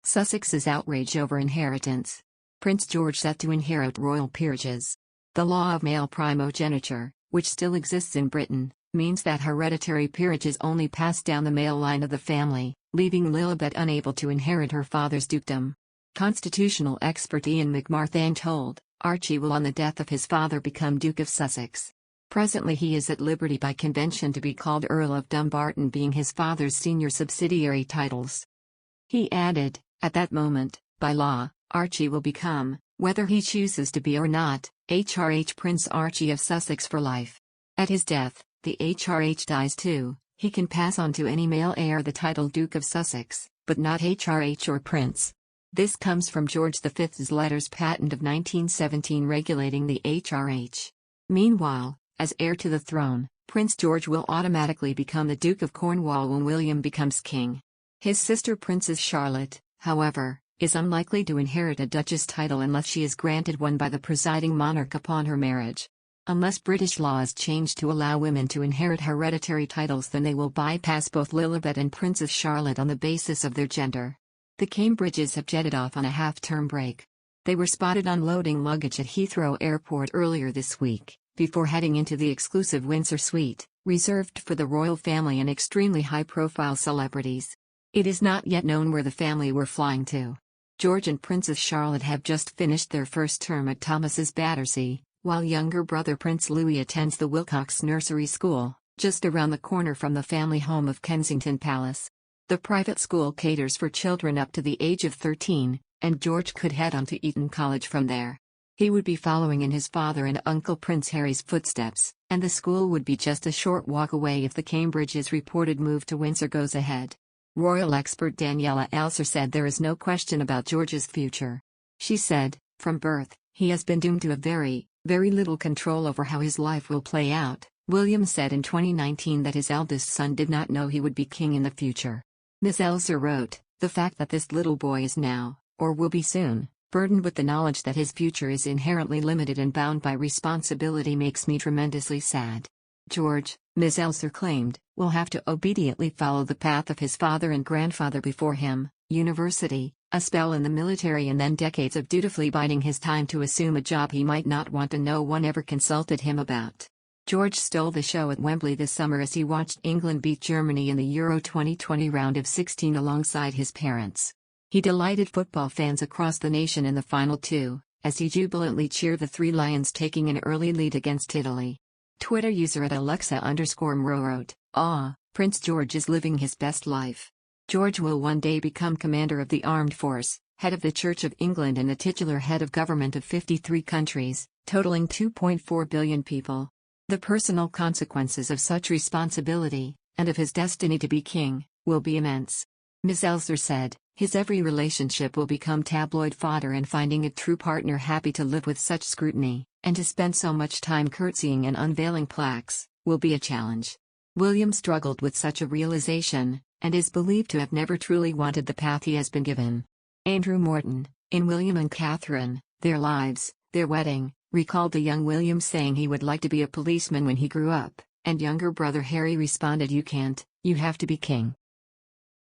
Sussexes outrage over inheritance. Prince George set to inherit royal peerages. The law of male primogeniture, which still exists in Britain, means that hereditary peerages only pass down the male line of the family, leaving Lilibet unable to inherit her father's dukedom. Constitutional expert Ian McMartin told Archie will on the death of his father become Duke of Sussex. Presently he is at liberty by convention to be called Earl of Dumbarton, being his father's senior subsidiary titles. He added, at that moment, by law, Archie will become, whether he chooses to be or not, HRH Prince Archie of Sussex for life. At his death, the HRH dies too. He can pass on to any male heir the title Duke of Sussex, but not HRH or Prince. This comes from George V's letters patent of 1917 regulating the HRH. Meanwhile, as heir to the throne, Prince George will automatically become the Duke of Cornwall when William becomes king. His sister Princess Charlotte, however, is unlikely to inherit a duchess title unless she is granted one by the presiding monarch upon her marriage. Unless British law is changed to allow women to inherit hereditary titles, then they will bypass both Lilibet and Princess Charlotte on the basis of their gender. The Cambridges have jetted off on a half-term break. They were spotted unloading luggage at Heathrow Airport earlier this week, before heading into the exclusive Windsor suite, reserved for the royal family and extremely high-profile celebrities. It is not yet known where the family were flying to. George and Princess Charlotte have just finished their first term at Thomas's Battersea, while younger brother Prince Louis attends the Wilcox Nursery School, just around the corner from the family home of Kensington Palace. The private school caters for children up to the age of 13, and George could head on to Eton College from there. He would be following in his father and uncle Prince Harry's footsteps, and the school would be just a short walk away if the Cambridges' reported move to Windsor goes ahead. Royal expert Daniela Alser said there is no question about George's future. She said, from birth, he has been doomed to have very little control over how his life will play out. William said in 2019 that his eldest son did not know he would be king in the future. Ms. Elser wrote, the fact that this little boy is now, or will be soon, burdened with the knowledge that his future is inherently limited and bound by responsibility makes me tremendously sad. George, Ms. Elser claimed, will have to obediently follow the path of his father and grandfather before him, university, a spell in the military, and then decades of dutifully biding his time to assume a job he might not want and no one ever consulted him about. George stole the show at Wembley this summer as he watched England beat Germany in the Euro 2020 round of 16 alongside his parents. He delighted football fans across the nation in the final two, as he jubilantly cheered the Three Lions taking an early lead against Italy. Twitter user @Alexa_Mro wrote, Prince George is living his best life. George will one day become commander of the armed force, head of the Church of England and the titular head of government of 53 countries, totaling 2.4 billion people. The personal consequences of such responsibility, and of his destiny to be king, will be immense. Ms. Elser said, his every relationship will become tabloid fodder, and finding a true partner happy to live with such scrutiny, and to spend so much time curtsying and unveiling plaques, will be a challenge. William struggled with such a realization, and is believed to have never truly wanted the path he has been given. Andrew Morton, in William and Catherine, Their Lives, Their Wedding, recalled the young William saying he would like to be a policeman when he grew up, and younger brother Harry responded, you can't, you have to be king.